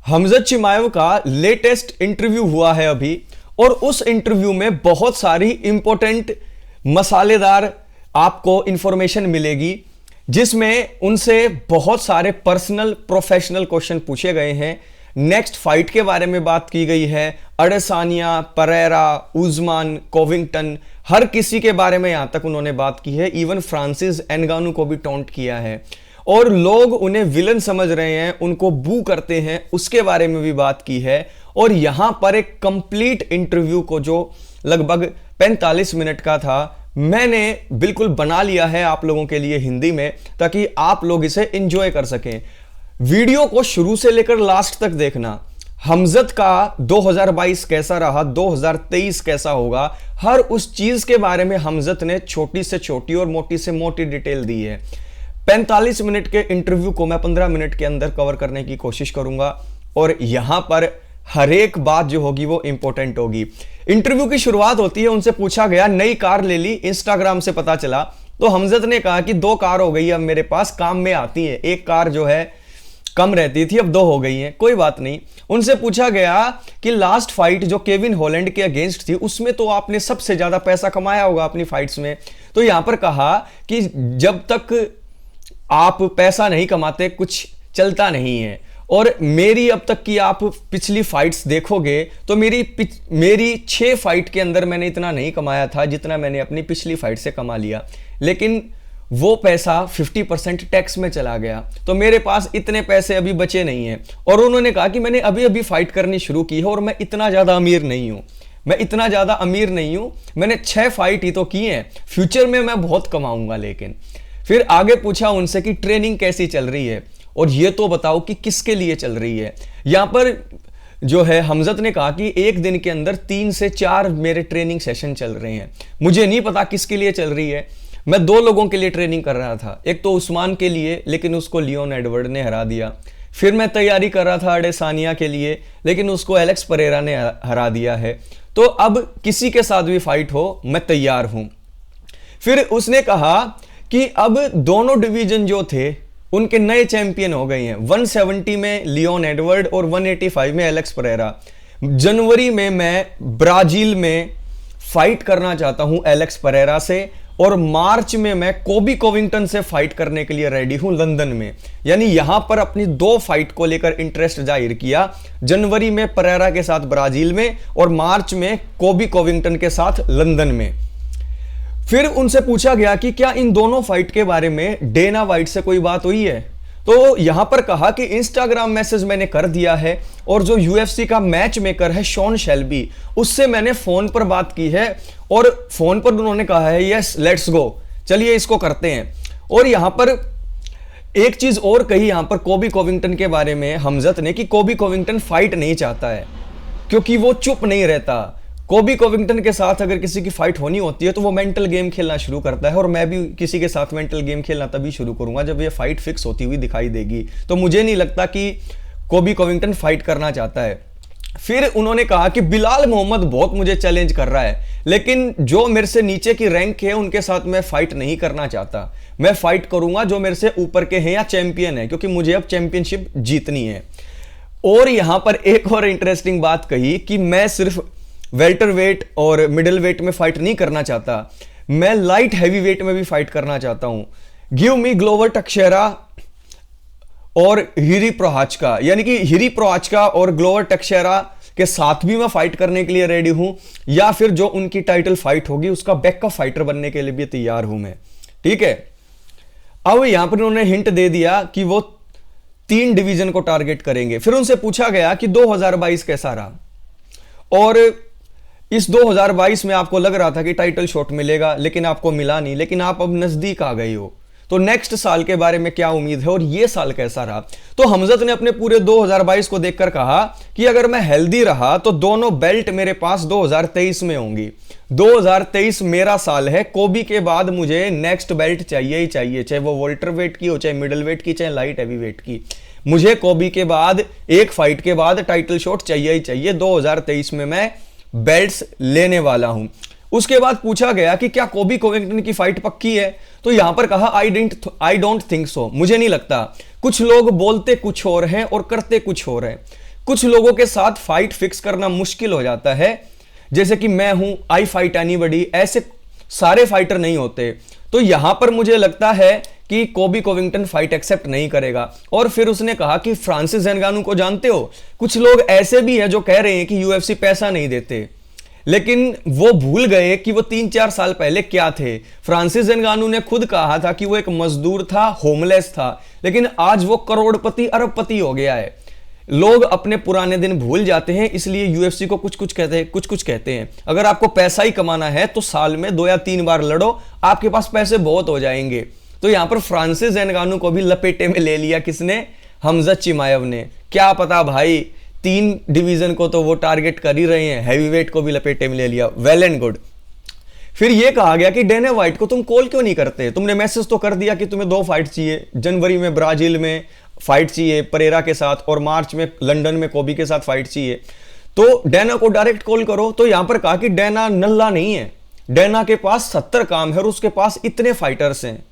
हमजत चिमाएव का latest interview हुआ है अभी, और उस इंटरव्यू में बहुत सारी इंपॉर्टेंट मसालेदार आपको इंफॉर्मेशन मिलेगी, जिसमें उनसे बहुत सारे पर्सनल प्रोफेशनल क्वेश्चन पूछे गए हैं। नेक्स्ट फाइट के बारे में बात की गई है। अडेसानिया, परेरा, उस्मान, कोविंगटन, हर किसी के बारे में यहां तक उन्होंने बात की है। इवन फ्रांसिस एनगानू को भी टॉन्ट किया है, और लोग उन्हें विलन समझ रहे हैं, उनको बू करते हैं, उसके बारे में भी बात की है। और यहां पर एक कंप्लीट इंटरव्यू को, जो लगभग 45 मिनट का था, मैंने बिल्कुल बना लिया है आप लोगों के लिए हिंदी में, ताकि आप लोग इसे एंजॉय कर सकें। वीडियो को शुरू से लेकर लास्ट तक देखना। हमजत का 2022 कैसा रहा, 2023 कैसा होगा, हर उस चीज के बारे में हमजत ने छोटी से छोटी और मोटी से मोटी डिटेल दी है। 45 मिनट के इंटरव्यू को मैं 15 मिनट के अंदर कवर करने की कोशिश करूंगा, और यहां पर हर एक बात जो होगी वो इंपॉर्टेंट होगी। इंटरव्यू की शुरुआत होती है, उनसे पूछा गया नई कार ले ली, इंस्टाग्राम से पता चला। तो हमजत ने कहा कि 2 कार हो गई अब मेरे पास, काम में आती है। एक कार जो है कम रहती थी, अब 2 हो गई हैं, कोई बात नहीं। उनसे पूछा गया कि लास्ट फाइट जो केविन हॉलैंड के अगेंस्ट थी, उसमें तो आपने सबसे ज्यादा पैसा कमाया होगा अपनी फाइट्स में। तो यहां पर कहा कि जब तक आप पैसा नहीं कमाते कुछ चलता नहीं है, और मेरी अब तक की आप पिछली फाइट्स देखोगे तो मेरी 6 फाइट के अंदर मैंने इतना नहीं कमाया था जितना मैंने अपनी पिछली फाइट से कमा लिया, लेकिन वो पैसा 50% टैक्स में चला गया, तो मेरे पास इतने पैसे अभी बचे नहीं हैं। और उन्होंने कहा कि मैंने अभी अभी फाइट करनी शुरू की है, और मैं इतना ज्यादा अमीर नहीं हूं, मैंने 6 फाइट ही तो की हैं, फ्यूचर में मैं बहुत कमाऊंगा। लेकिन फिर आगे पूछा उनसे कि ट्रेनिंग कैसी चल रही है, और ये तो बताओ कि किसके लिए चल रही है। यहां पर जो है हमजत ने कहा कि एक दिन के अंदर 3 से 4 मेरे ट्रेनिंग सेशन चल रहे हैं, मुझे नहीं पता किसके लिए चल रही है। मैं 2 लोगों के लिए ट्रेनिंग कर रहा था, एक तो उस्मान के लिए, लेकिन उसको लियोन एडवर्ड ने हरा दिया। फिर मैं तैयारी कर रहा था अडेसानिया के लिए, लेकिन उसको एलेक्स परेरा ने हरा दिया है। तो अब किसी के साथ भी फाइट हो, मैं तैयार हूं। फिर उसने कहा कि अब दोनों डिवीजन जो थे उनके नए चैंपियन हो गए हैं। 170 में लियोन एडवर्ड और 185 में एलेक्स परेरा। जनवरी में मैं ब्राजील में फाइट करना चाहता हूं एलेक्स परेरा से, और मार्च में मैं कोबी कोविंगटन से फाइट करने के लिए रेडी हूं लंदन में। यानी यहां पर अपनी 2 फाइट को लेकर इंटरेस्ट जाहिर किया। जनवरी में परेरा के साथ ब्राजील में, और मार्च में कोबी कोविंगटन के साथ लंदन में। फिर उनसे पूछा गया कि क्या इन दोनों फाइट के बारे में डेना वाइट से कोई बात हुई है। तो यहां पर कहा कि इंस्टाग्राम मैसेज मैंने कर दिया है, और जो यूएफसी का मैच मेकर है शॉन शेल्बी, उससे मैंने फोन पर बात की है, और फोन पर उन्होंने कहा है यस लेट्स गो, चलिए इसको करते हैं। और यहां पर एक चीज और कही यहां पर कोबी कोविंगटन के बारे में हमजत ने, कि कोबी कोविंगटन फाइट नहीं चाहता है, क्योंकि वो चुप नहीं रहता। कोबी कोविंगटन के साथ अगर किसी की फाइट होनी होती है तो वो मेंटल गेम खेलना शुरू करता है, और मैं भी किसी के साथ मेंटल गेम खेलना तभी शुरू करूंगा जब ये फाइट फिक्स होती हुई दिखाई देगी। तो मुझे नहीं लगता कि कोबी कोविंगटन फाइट करना चाहता है। फिर उन्होंने कहा कि बिलाल मोहम्मद बहुत मुझे चैलेंज कर रहा है, लेकिन जो मेरे से नीचे की रैंक है उनके साथ मैं फाइट नहीं करना चाहता। मैं फाइट करूंगा जो मेरे से ऊपर के हैं या चैंपियन है, क्योंकि मुझे अब चैंपियनशिप जीतनी है। और यहां पर एक और इंटरेस्टिंग बात कही कि मैं सिर्फ वेल्टर वेट और मिडिल वेट में फाइट नहीं करना चाहता, मैं लाइट हैवी वेट में भी फाइट करना चाहता हूं। गिव मी ग्लोवर टक्सेरा और हिरी प्रोहाचका, यानी कि हिरी प्रोहाचका और ग्लोवर टक्सेरा के साथ भी मैं फाइट करने के लिए रेडी हूं, या फिर जो उनकी टाइटल फाइट होगी उसका बैकअप फाइटर बनने के लिए भी तैयार हूं मैं। ठीक है, अब यहां पर उन्होंने हिंट दे दिया कि वो 3 डिवीजन को टारगेट करेंगे। फिर उनसे पूछा गया कि 2022 कैसा रहा, और इस 2022 में आपको लग रहा था कि टाइटल शॉट मिलेगा, लेकिन आपको मिला नहीं, लेकिन आप अब नजदीक आ गए हो, तो नेक्स्ट साल के बारे में क्या उम्मीद है और ये साल कैसा रहा। तो हमजत ने अपने पूरे 2022 को देखकर कहा कि अगर मैं हेल्दी रहा तो दोनों बेल्ट मेरे पास 2023 में होंगी। 2023 मेरा साल है, कोबी के बाद मुझे नेक्स्ट बेल्ट चाहिए ही चाहिए, चाहे वो वोल्टर वेट की हो, चाहे मिडिल वेट की, चाहे लाइट हैवी वेट की। मुझे कोबी के बाद एक फाइट के बाद टाइटल शॉट चाहिए ही चाहिए। 2023 में मैं बेल्ट्स लेने वाला हूं। उसके बाद पूछा गया कि क्या कोबी कोविंगटन की फाइट पक्की है, तो यहां पर कहा आई डोंट थिंक सो, मुझे नहीं लगता। कुछ लोग बोलते कुछ और हैं और करते कुछ और हैं। कुछ लोगों के साथ फाइट फिक्स करना मुश्किल हो जाता है, जैसे कि मैं हूं, आई फाइट एनीबॉडी, ऐसे सारे फाइटर नहीं होते। तो यहां पर मुझे लगता है कि कोबी कोविंगटन फाइट एक्सेप्ट नहीं करेगा। और फिर उसने कहा कि फ्रांसिस नगानू को जानते हो, कुछ लोग ऐसे भी हैं जो कह रहे हैं कि यूएफसी पैसा नहीं देते, लेकिन वो भूल गए कि वो 3-4 साल पहले क्या थे। फ्रांसिस नगानू ने खुद कहा था कि वो एक मजदूर था, होमलेस था, लेकिन आज वो करोड़पति अरबपति हो गया है। लोग अपने पुराने दिन भूल जाते हैं, इसलिए यूएफसी को कुछ कुछ कहते हैं। अगर आपको पैसा ही कमाना है तो साल में 2 या 3 बार लड़ो, आपके पास पैसे बहुत हो जाएंगे। तो यहां पर फ्रांसिस नगानू को भी लपेटे में ले लिया किसने? हमजत चिमाएव ने। क्या पता भाई, 3 डिवीजन को तो वो टारगेट कर ही रहे हैं, हैवीवेट को भी लपेटे में ले लिया। Well and good. फिर ये कहा गया कि डेना व्हाइट को तुम कॉल क्यों नहीं करते? तुमने मैसेज तो कर दिया कि तुम्हें 2 फाइट चाहिए, जनवरी में ब्राजील में फाइट चाहिए परेरा के साथ, और मार्च में लंदन में कोबी के साथ फाइट चाहिए, तो डेना को डायरेक्ट कॉल करो। तो यहां पर कहा कि डेना नल्ला नहीं है, डेना के पास 70 काम है और उसके पास इतने फाइटर्स हैं।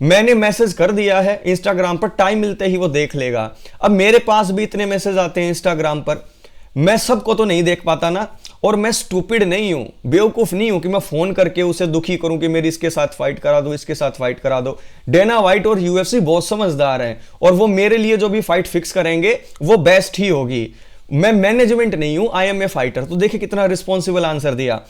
मैंने मैसेज कर दिया है इंस्टाग्राम पर, टाइम मिलते ही वो देख लेगा। अब मेरे पास भी इतने मैसेज आते हैं इंस्टाग्राम पर, मैं सबको तो नहीं देख पाता ना, और मैं स्टूपिड नहीं हूं, बेवकूफ नहीं हूं कि मैं फोन करके उसे दुखी करूं कि मेरी इसके साथ फाइट करा दो, इसके साथ फाइट करा दो। डेना व्हाइट और यूएफसी बहुत समझदार हैं, और वो मेरे लिए जो भी फाइट फिक्स करेंगे वो बेस्ट ही होगी। मैं मैनेजमेंट नहीं हूं, आई एम ए फाइटर। तो देखिए कितना रिस्पॉन्सिबल आंसर दिया।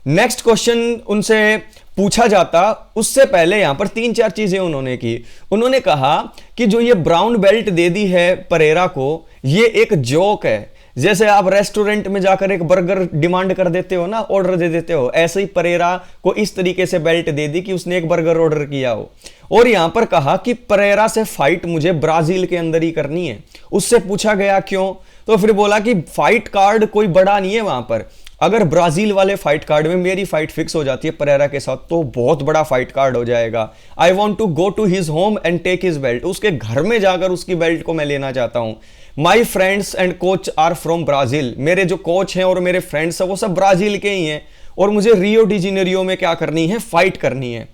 नेक्स्ट क्वेश्चन उनसे पूछा जाता, उससे पहले यहां पर 3-4 चीजें उन्होंने की। उन्होंने कहा कि जो ये ब्राउन बेल्ट दे दी है परेरा को, ये एक जोक है। जैसे आप रेस्टोरेंट में जाकर एक बर्गर डिमांड कर देते हो ना, ऑर्डर दे देते हो, ऐसे ही परेरा को इस तरीके से बेल्ट दे दी कि उसने एक बर्गर ऑर्डर किया हो। और यहां पर कहा कि परेरा से फाइट मुझे ब्राजील के अंदर ही करनी है। उससे पूछा गया क्यों, तो फिर बोला कि फाइट कार्ड कोई बड़ा नहीं है वहां पर। अगर ब्राजील वाले फाइट कार्ड में मेरी फाइट फिक्स हो जाती है परेरा के साथ, तो बहुत बड़ा फाइट कार्ड हो जाएगा। I want to go to his home and take his belt. उसके घर में जाकर उसकी बेल्ट को मैं लेना चाहता हूं। My friends and coach are from Brazil. मेरे जो कोच हैं और मेरे फ्रेंड्स हैं वो सब ब्राजील के ही हैं, और मुझे रियो डी जेनेरियो में क्या करनी है? फाइट करनी है।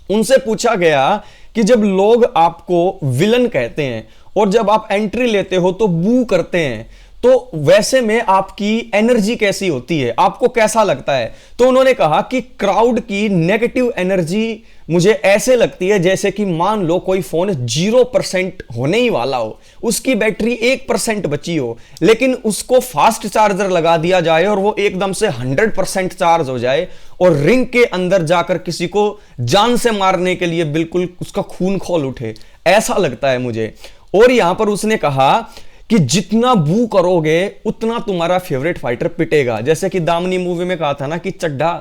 उनसे पूछा गया कि जब लोग आपको विलन कहते हैं और जब आप एंट्री लेते हो तो बू करते हैं, तो वैसे में आपकी एनर्जी कैसी होती है, आपको कैसा लगता है? तो उन्होंने कहा कि क्राउड की नेगेटिव एनर्जी मुझे ऐसे लगती है जैसे कि मान लो कोई फोन 0% होने ही वाला हो, उसकी बैटरी 1% बची हो, लेकिन उसको फास्ट चार्जर लगा दिया जाए और वो एकदम से 100% चार्ज हो जाए, और रिंग के अंदर जाकर किसी को जान से मारने के लिए बिल्कुल उसका खून खौल उठे, ऐसा लगता है मुझे। और यहां पर उसने कहा कि जितना बू करोगे उतना तुम्हारा फेवरेट फाइटर पिटेगा। जैसे कि दामनी मूवी में कहा था ना कि चड्ढा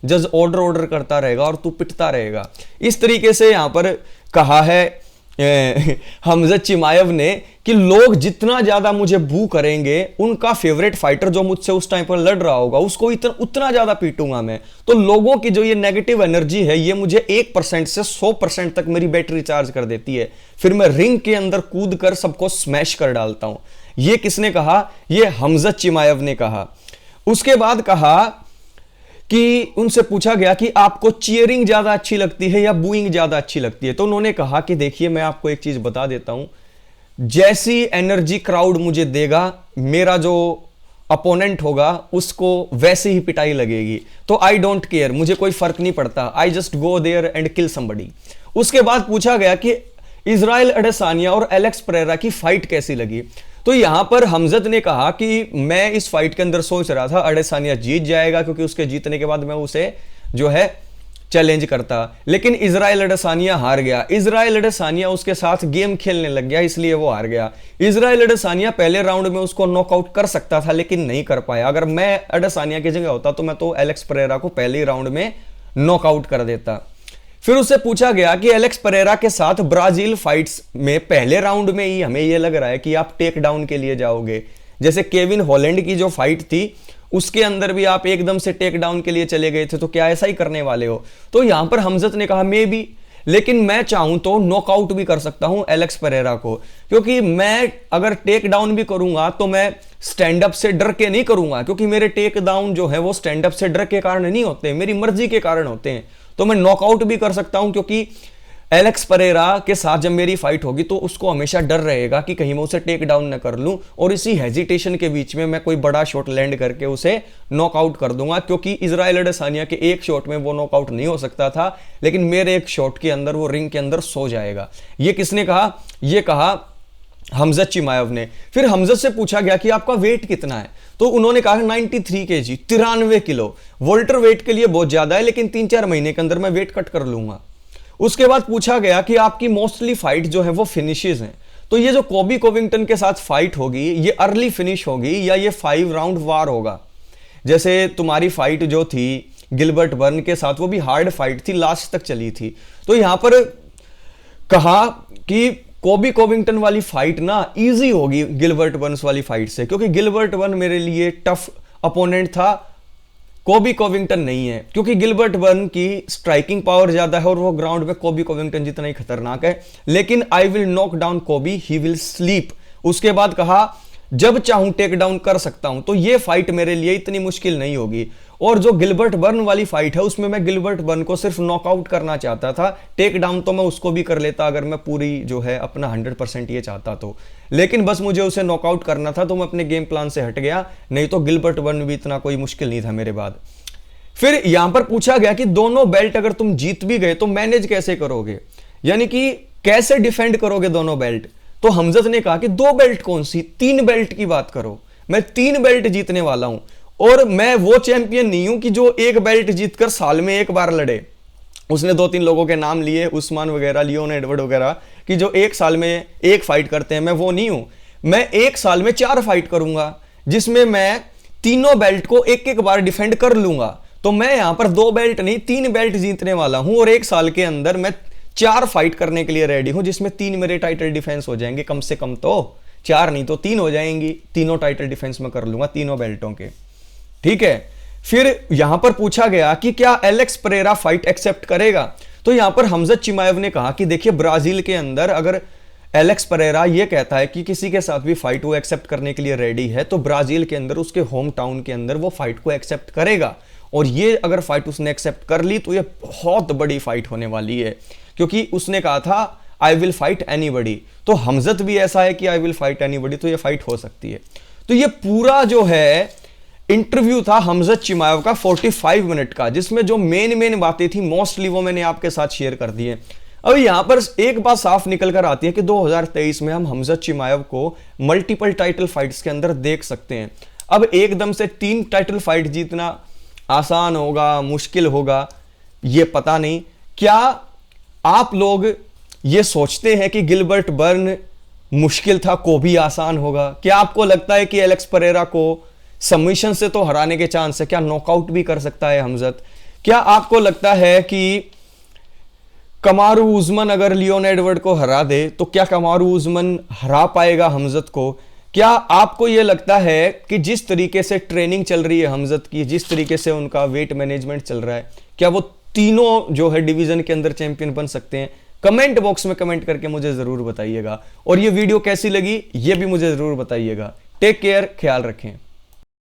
जज ऑर्डर करता रहेगा और तू पिटता रहेगा। इस तरीके से यहां पर कहा है हमजत चिमाएव ने कि लोग जितना ज्यादा मुझे बू करेंगे, उनका फेवरेट फाइटर जो मुझसे उस टाइम पर लड़ रहा होगा उसको उतना ज्यादा पीटूंगा मैं। तो लोगों की जो ये नेगेटिव एनर्जी है, ये मुझे 1% से 100% तक मेरी बैटरी चार्ज कर देती है। फिर मैं रिंग के अंदर कूद कर सबको स्मैश कर डालता हूं। ये किसने कहा? ये हमजत चिमाएव ने कहा। उसके बाद कहा कि उनसे पूछा गया कि आपको चीयरिंग ज्यादा अच्छी लगती है या बूइंग ज्यादा अच्छी लगती है? तो उन्होंने कहा कि देखिए मैं आपको एक चीज बता देता हूं, जैसी एनर्जी क्राउड मुझे देगा, मेरा जो अपोनेंट होगा उसको वैसे ही पिटाई लगेगी। तो आई डोंट केयर, मुझे कोई फर्क नहीं पड़ता, I just go there and kill somebody. उसके बाद पूछा गया कि इजराइल अडेसानिया और एलेक्स परेरा की फाइट कैसी लगी? तो यहां पर हमजत ने कहा कि मैं इस फाइट के अंदर सोच रहा था अडेसानिया जीत जाएगा, क्योंकि उसके जीतने के बाद मैं उसे जो है चैलेंज करता, लेकिन इजराइल अडेसानिया हार गया। इजराइल अडेसानिया उसके साथ गेम खेलने लग गया, इसलिए वो हार गया। इजराइल अडेसानिया पहले राउंड में उसको नॉकआउट कर सकता था, लेकिन नहीं कर पाया। अगर मैं अडेसानिया की जगह होता तो मैं तो एलेक्स परेरा को पहले ही राउंड में नॉकआउट कर देता। फिर उससे पूछा गया कि एलेक्स परेरा के साथ ब्राजील फाइट्स में पहले राउंड में ही हमें यह लग रहा है कि आप टेक डाउन के लिए जाओगे। जैसे केविन हॉलैंड की जो फाइट थी उसके अंदर भी आप एकदम से टेक डाउन के लिए चले गए थे, तो क्या ऐसा ही करने वाले हो? तो यहां पर हमजत ने कहा मे बी, लेकिन मैं चाहूं तो नॉकआउट भी कर सकता हूं एलेक्स परेरा को, क्योंकि मैं अगर टेक डाउन भी करूंगा तो मैं स्टैंड अप से डर के नहीं करूंगा, क्योंकि मेरे टेक डाउन जो है वो स्टैंड अप से डर के कारण नहीं होते, मेरी मर्जी के कारण होते हैं। तो मैं नॉकआउट भी कर सकता हूं, क्योंकि एलेक्स परेरा के साथ जब मेरी फाइट होगी तो उसको हमेशा डर रहेगा कि कहीं मैं उसे टेक डाउन न कर लूं, और इसी हेजिटेशन के बीच में मैं कोई बड़ा शॉट लैंड करके उसे नॉकआउट कर दूंगा, क्योंकि इजराइल अडेसानिया के एक शॉट में वो नॉकआउट नहीं हो सकता था, लेकिन मेरे एक शॉट के अंदर वो रिंग के अंदर सो जाएगा। ये किसने कहा? ये कहा हमजत चिमाएव ने। फिर हमजत से पूछा गया कि आपका वेट कितना है, तो उन्होंने कहा 93 kg, 93 किलो। वोल्टर वेट के लिए बहुत ज्यादा है, लेकिन 3-4 महीने के अंदर मैं वेट कट कर लूंगा। उसके बाद पूछा गया कि आपकी मोस्टली फाइट जो है वो फिनिशेस हैं, तो ये जो कोबी कोविंगटन के साथ फाइट होगी ये अर्ली फिनिश होगी या ये 5 राउंड वार होगा? जैसे तुम्हारी फाइट जो थी गिलबर्ट बर्न के साथ, वो भी हार्ड फाइट थी, लास्ट तक चली थी। तो यहां पर कहा कि कोबी कोविंगटन वाली फाइट ना इजी होगी गिलबर्ट बर्न्स वाली फाइट से, क्योंकि गिलबर्ट बर्न मेरे लिए टफ अपोनेंट था, कोबी कोविंगटन नहीं है, क्योंकि गिलबर्ट बर्न की स्ट्राइकिंग पावर ज्यादा है और वो ग्राउंड में कोबी कोविंगटन जितना ही खतरनाक है। लेकिन आई विल नॉक डाउन कोबी, ही विल स्लीप। उसके बाद कहा जब चाहूं टेक डाउन कर सकता हूं, तो ये फाइट मेरे लिए इतनी मुश्किल नहीं होगी। और जो गिलबर्ट बर्न वाली फाइट है उसमें मैं गिलबर्ट बर्न को सिर्फ नॉकआउट करना चाहता था, टेक डाउन तो मैं उसको भी कर लेता अगर मैं पूरी जो है अपना 100% ये चाहता तो, लेकिन बस मुझे उसे नॉकआउट करना था, तो मैं अपने गेम प्लान से हट गया, नहीं तो गिलबर्ट बर्न भी इतना कोई मुश्किल नहीं था मेरे बाद। फिर यहां पर पूछा गया कि दोनों बेल्ट अगर तुम जीत भी गए तो मैनेज कैसे करोगे, यानी कि कैसे डिफेंड करोगे दोनों बेल्ट? तो हमजत ने कहा कि 2 बेल्ट कौन सी, 3 बेल्ट की बात करो। मैं 3 बेल्ट जीतने वाला हूं, और मैं वो चैंपियन नहीं हूं कि जो एक बेल्ट जीतकर साल में एक बार लड़े। उसने 2-3 लोगों के नाम लिए, उस्मान वगैरह, लियोन एडवर्ड वगैरह, कि जो एक साल में एक फाइट करते हैं। मैं वो नहीं हूं, मैं एक साल में 4 फाइट करूंगा, जिसमें मैं तीनों बेल्ट को एक एक बार डिफेंड कर लूंगा। तो मैं यहां पर 2 बेल्ट नहीं 3 बेल्ट जीतने वाला हूं, और एक साल के अंदर मैं 4 फाइट करने के लिए रेडी हूं, जिसमें 3 मेरे टाइटल डिफेंस हो जाएंगे, कम से कम तो 4 नहीं तो 3 हो जाएंगी। तीनों टाइटल डिफेंस में कर लूंगा, तीनों बेल्टों के, ठीक है। फिर यहां पर पूछा गया कि क्या एलेक्स परेरा फाइट एक्सेप्ट करेगा, तो यहां पर हमजत चिमाएव ने कहा कि देखिए ब्राजील के अंदर अगर एलेक्स परेरा ये कहता है कि किसी के साथ भी फाइट वो एक्सेप्ट करने के लिए रेडी है, तो ब्राजील के अंदर उसके होम टाउन के अंदर वो फाइट को एक्सेप्ट करेगा। और ये अगर फाइट उसने एक्सेप्ट कर ली तो ये बहुत बड़ी फाइट होने वाली है, क्योंकि उसने कहा था आई विल फाइट एनीबडी, तो हमजत भी ऐसा है कि आई विल फाइट एनीबडी, तो ये फाइट हो सकती है। तो ये पूरा जो है इंटरव्यू था हमजत चिमाएव का 45 मिनट का, जिसमें जो मेन बातें थी मोस्टली वो मैंने आपके साथ शेयर कर दी है। अब यहां पर एक बात साफ निकल कर आती है कि 2023 में हम हमजत चिमाएव को मल्टीपल टाइटल फाइट्स के अंदर देख सकते हैं। अब एकदम से 3 टाइटल फाइट जीतना आसान होगा, मुश्किल होगा, ये पता नहीं। क्या आप लोग ये सोचते हैं कि गिलबर्ट बर्न मुश्किल था, को भी आसान होगा? क्या आपको लगता है कि एलेक्स परेरा को सबमिशन से तो हराने के चांस है, क्या नॉकआउट भी कर सकता है हमजत? क्या आपको लगता है कि कमारू उस्मान अगर लियोन एडवर्ड को हरा दे तो क्या कमारू उस्मान हरा पाएगा हमजत को? क्या आपको यह लगता है कि जिस तरीके से ट्रेनिंग चल रही है हमजत की, जिस तरीके से उनका वेट मैनेजमेंट चल रहा है, क्या वो तीनों जो है डिवीजन के अंदर चैंपियन बन सकते हैं? कमेंट बॉक्स में कमेंट करके मुझे जरूर बताइएगा, और ये वीडियो कैसी लगी ये भी मुझे जरूर बताइएगा। टेक केयर, ख्याल रखें।